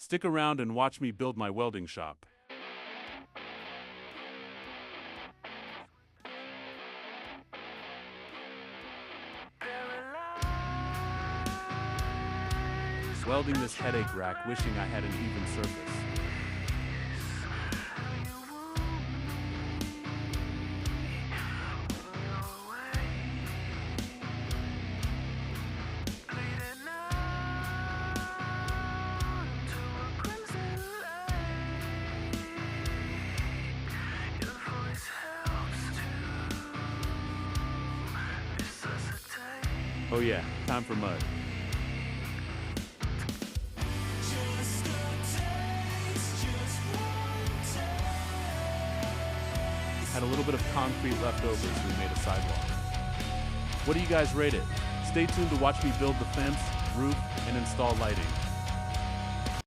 Stick around and watch me build my welding shop. Welding this headache rack, wishing I had an even surface. Oh yeah, time for mud. Had a little bit of concrete left over, so we made a sidewalk. What do you guys rate it? Stay tuned to watch me build the fence, roof, and install lighting.